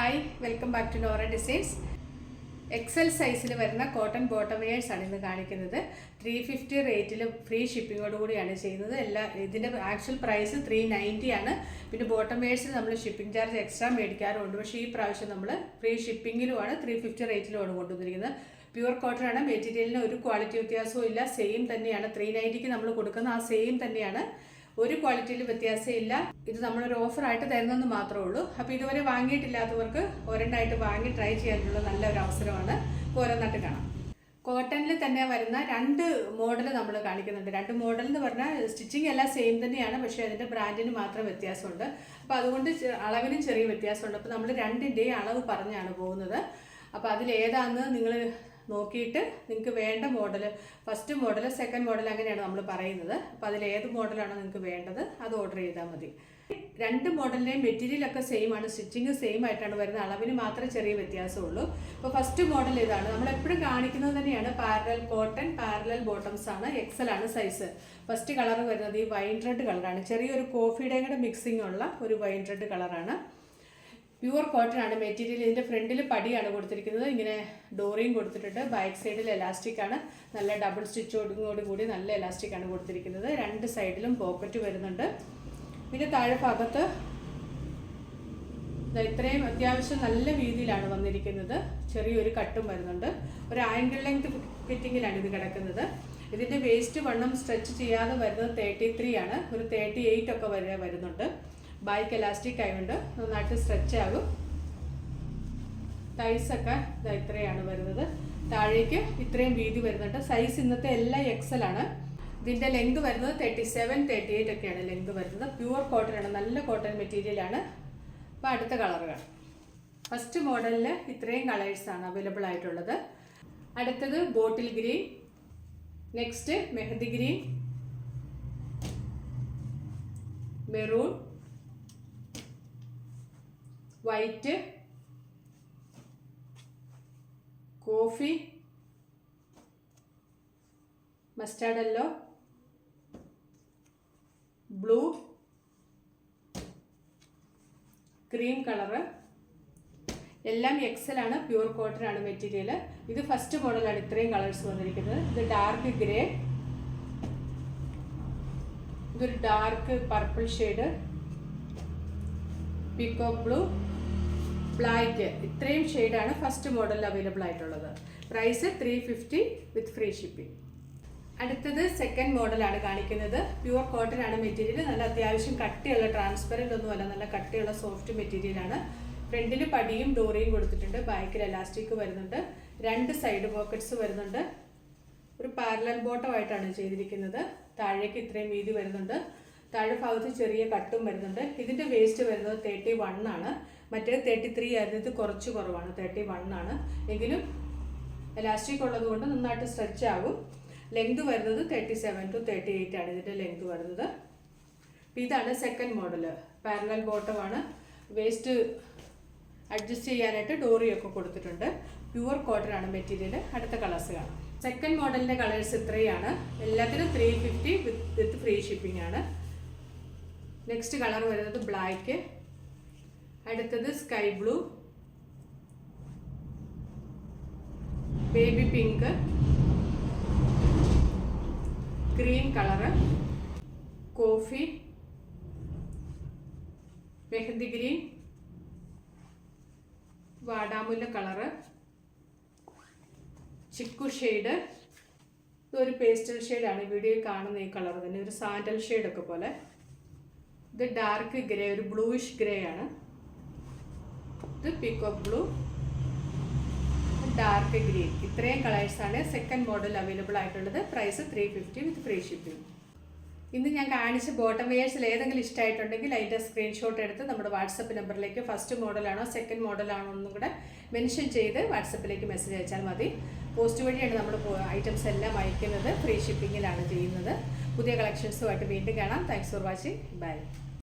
Hi, welcome back to Nora designs. XL സൈസിൽ വരുന്ന cotton bottom wears ആണ് ഇന്ന് കാണിക്കുന്നത്. 350 റേറ്റിൽ ഫ്രീ ഷിപ്പിങ്ങോട് കൂടിയാണ് ചെയ്യുന്നത്. ഇതിൻ്റെ ആക്ച്വൽ പ്രൈസ് 390 ആണ്. പിന്നെ ബോട്ടം വെയേഴ്സിൽ നമ്മൾ ഷിപ്പിംഗ് ചാർജ് എക്സ്ട്രാ മേടിക്കാറുണ്ട്. പക്ഷേ ഈ പ്രാവശ്യം നമ്മൾ ഫ്രീ ഷിപ്പിങ്ങിലുമാണ് 350 റേറ്റിലുമാണ് കൊണ്ടുവന്നിരിക്കുന്നത്. പ്യുവർ കോട്ടൺ ആണ്. മെറ്റീരിയലിന് ഒരു ക്വാളിറ്റി വ്യത്യാസവും ഇല്ല, സെയിം തന്നെയാണ്. 390ക്ക് നമ്മൾ കൊടുക്കുന്ന ആ സെയിം തന്നെയാണ്, ഒരു ക്വാളിറ്റിയിൽ വ്യത്യാസമില്ല. ഇത് നമ്മളൊരു ഓഫറായിട്ട് തരുന്നതെന്ന് മാത്രമേ ഉള്ളൂ. അപ്പോൾ ഇതുവരെ വാങ്ങിയിട്ടില്ലാത്തവർക്ക് ഒരെണ്ണമായിട്ട് വാങ്ങി ട്രൈ ചെയ്യാനുള്ള നല്ലൊരു അവസരമാണ്. ഓരോന്നായിട്ട് കാണാം. കോട്ടണിൽ തന്നെ വരുന്ന 2 മോഡൽ നമ്മൾ കാണിക്കുന്നുണ്ട്. 2 മോഡൽ എന്ന് പറഞ്ഞാൽ സ്റ്റിച്ചിങ് എല്ലാം സെയിം തന്നെയാണ്, പക്ഷേ അതിൻ്റെ ബ്രാൻഡിന് മാത്രം വ്യത്യാസമുണ്ട്. അപ്പോൾ അതുകൊണ്ട് അളവിനും ചെറിയ വ്യത്യാസമുണ്ട്. അപ്പോൾ നമ്മൾ 2ൻ്റെയും അളവ് പറഞ്ഞാണ് പോകുന്നത്. അപ്പോൾ അതിലേതാണെന്ന് നിങ്ങൾ നോക്കിയിട്ട് നിങ്ങൾക്ക് വേണ്ട model, first model, second model, അങ്ങനെയാണ് നമ്മൾ പറയുന്നത്. അപ്പോൾ അതിലേത് മോഡലാണോ നിങ്ങൾക്ക് വേണ്ടത് അത് ഓർഡർ ചെയ്താൽ മതി. 2 മോഡലിൻ്റെയും മെറ്റീരിയലൊക്കെ സെയിം ആണ്, സ്റ്റിച്ചിങ് സെയിം ആയിട്ടാണ് വരുന്നത്, അളവിന് മാത്രമേ ചെറിയ വ്യത്യാസമുള്ളൂ. അപ്പോൾ ഫസ്റ്റ് മോഡൽ ഇതാണ്, നമ്മളെപ്പോഴും കാണിക്കുന്നത് തന്നെയാണ്. പാരലൽ കോട്ടൺ, പാരലൽ ബോട്ടംസ് ആണ്, എക്സൽ ആണ് സൈസ്. ഫസ്റ്റ് കളർ വരുന്നത് ഈ വൈൻ റെഡ് കളറാണ്, ചെറിയൊരു കോഫിയുടെയും കൂടെ മിക്സിംഗ് ഉള്ള ഒരു വൈൻ റെഡ് കളറാണ്. പ്യുവർ കോട്ടൺ ആണ് മെറ്റീരിയൽ. ഇതിൻ്റെ ഫ്രണ്ടിൽ പടിയാണ് കൊടുത്തിരിക്കുന്നത്, ഇങ്ങനെ ഡോറിയും കൊടുത്തിട്ടുണ്ട്. ബാക്ക് സൈഡിൽ എലാസ്റ്റിക് ആണ്, നല്ല ഡബിൾ സ്റ്റിച്ചോടും കൂടി നല്ല എലാസ്റ്റിക് ആണ് കൊടുത്തിരിക്കുന്നത്. 2 സൈഡിലും പോക്കറ്റ് വരുന്നുണ്ട്. പിന്നെ താഴെ ഭാഗത്ത് ഇത്രയും അത്യാവശ്യം നല്ല വീതിയിലാണ് വന്നിരിക്കുന്നത്. ചെറിയൊരു കട്ടും വരുന്നുണ്ട്. ഒരു ആംഗിൾ ലെങ്ത് ഫിറ്റിങ്ങിലാണ് ഇത് കിടക്കുന്നത്. ഇതിൻ്റെ വേസ്റ്റ് വണ്ണം സ്ട്രെച്ച് ചെയ്യാതെ വരുന്നത് 33 ആണ്, ഒരു 38 ഒക്കെ വരെ വരുന്നുണ്ട്. ബാക്ക് എലാസ്റ്റിക് ആയതുകൊണ്ട് നന്നായിട്ട് സ്ട്രെച്ച് ആകും. ടൈസൊക്കെ ഇത്രയാണ് വരുന്നത്. താഴേക്ക് ഇത്രയും വീതി വരുന്നുണ്ട്. സൈസ് ഇന്നത്തെ എല്ലാം എക്സൽ ആണ്. ഇതിൻ്റെ ലെങ്ത് വരുന്നത് 37, 38 ഒക്കെയാണ് ലെങ്ത് വരുന്നത്. പ്യുവർ കോട്ടൺ ആണ്, നല്ല കോട്ടൺ മെറ്റീരിയലാണ്. അപ്പോൾ അടുത്ത കളർ കാണാം. ഫസ്റ്റ് മോഡലിൽ ഇത്രയും കളേഴ്സാണ് അവൈലബിൾ ആയിട്ടുള്ളത്. അടുത്തത് bottle green, next mehndi green, maroon, white, coffee, mustard yellow, blue, cream colour. എല്ലാം എക്സൽ ആണ്, പ്യുവർ കോട്ടൺ ആണ് മെറ്റീരിയൽ. ഇത് ഫസ്റ്റ് മോഡലാണ്, ഇത്രയും കളേഴ്സ് വന്നിരിക്കുന്നത്. ഇത് ഡാർക്ക് ഗ്രേ, ഇതൊരു dark purple shade, peacock blue, black. ഇത്രയും ഷെയ്ഡാണ് ഫസ്റ്റ് മോഡലിൽ അവൈലബിൾ ആയിട്ടുള്ളത്. Price 350 with free shipping. അടുത്തത് സെക്കൻഡ് മോഡലാണ് കാണിക്കുന്നത്. പ്യുവർ കോട്ടൺ ആണ് മെറ്റീരിയൽ. നല്ല അത്യാവശ്യം കട്ടിയുള്ള, ട്രാൻസ്പെറൻ്റ് ഒന്നുമല്ല, നല്ല കട്ടിയുള്ള സോഫ്റ്റ് മെറ്റീരിയലാണ്. ഫ്രണ്ടിൽ പടിയും ഡോറിയും കൊടുത്തിട്ടുണ്ട്. ബാക്കിൽ എലാസ്റ്റിക് വരുന്നുണ്ട്. 2 സൈഡ് പോക്കറ്റ്സ് വരുന്നുണ്ട്. ഒരു പാരലൽ ബോട്ടമായിട്ടാണ് ചെയ്തിരിക്കുന്നത്. താഴേക്ക് ഇത്രയും വീതി വരുന്നുണ്ട്. താഴെ ഭാഗത്ത് ചെറിയ കട്ടും വരുന്നുണ്ട്. ഇതിൻ്റെ വേസ്റ്റ് വരുന്നത് 31 ആണ്, മറ്റേത് 33 ആയിരുന്നു. ഇത് കുറച്ച് കുറവാണ്, 31 ആണ്. എങ്കിലും എലാസ്റ്റിക് ഉള്ളത് കൊണ്ട് നന്നായിട്ട് സ്ട്രെച്ച് ആകും. ലെങ്ത് വരുന്നത് 37 to 38 ആണ് ഇതിൻ്റെ ലെങ്ത് വരുന്നത്. ഇതാണ് സെക്കൻഡ് മോഡൽ, പാരലൽ ബോട്ടമാണ്. വേസ്റ്റ് അഡ്ജസ്റ്റ് ചെയ്യാനായിട്ട് ഡോറിയൊക്കെ കൊടുത്തിട്ടുണ്ട്. പ്യുവർ കോട്ടൺ ആണ് മെറ്റീരിയൽ. അടുത്ത കളേഴ്സ് കാണാം. സെക്കൻഡ് മോഡലിൻ്റെ കളേഴ്സ് ഇത്രയാണ്. എല്ലാത്തിനും 350 വിത്ത് ഫ്രീ ഷിപ്പിംഗ് ആണ്. നെക്സ്റ്റ് കളർ വരുന്നത് ബ്ലാക്ക്, അടുത്തത് sky blue, baby pink, green colour, coffee, mehendi green, വാടാമുല്ല കളറ്, ചിക്കു ഷെയ്ഡ്. ഇതൊരു പേസ്റ്റൽ ഷെയ്ഡാണ്, വീഡിയോയിൽ കാണുന്ന ഈ കളർ തന്നെ, ഒരു സാൻഡൽ ഷെയ്ഡൊക്കെ പോലെ. ഇത് ഡാർക്ക് ഗ്രേ, ഒരു ബ്ലൂയിഷ് ഗ്രേ ആണ്. ഇത് പീകോക്ക് ബ്ലൂ, ഡാർക്ക് ഗ്രീൻ. ഇത്രയും കളേഴ്സാണ് സെക്കൻഡ് മോഡൽ അവൈലബിൾ ആയിട്ടുള്ളത്. Price 350 with free shipping. ഇന്ന് ഞാൻ കാണിച്ച ബോട്ടം വെയേഴ്സിൽ ഏതെങ്കിലും ഇഷ്ടമായിട്ടുണ്ടെങ്കിൽ അതിൻ്റെ സ്ക്രീൻഷോട്ട് എടുത്ത് നമ്മുടെ വാട്സപ്പ് നമ്പറിലേക്ക് ഫസ്റ്റ് മോഡലാണോ സെക്കൻഡ് മോഡലാണോ എന്നും കൂടെ മെൻഷൻ ചെയ്ത് വാട്സപ്പിലേക്ക് മെസ്സേജ് അയച്ചാൽ മതി. പോസ്റ്റ് വഴിയാണ് നമ്മൾ ഐറ്റംസ് എല്ലാം അയക്കുന്നത്. ഫ്രീ ഷിപ്പിങ്ങിലാണ് ചെയ്യുന്നത്. പുതിയ കളക്ഷൻസുമായിട്ട് വീണ്ടും കാണാം. Thanks for watching. ബൈ.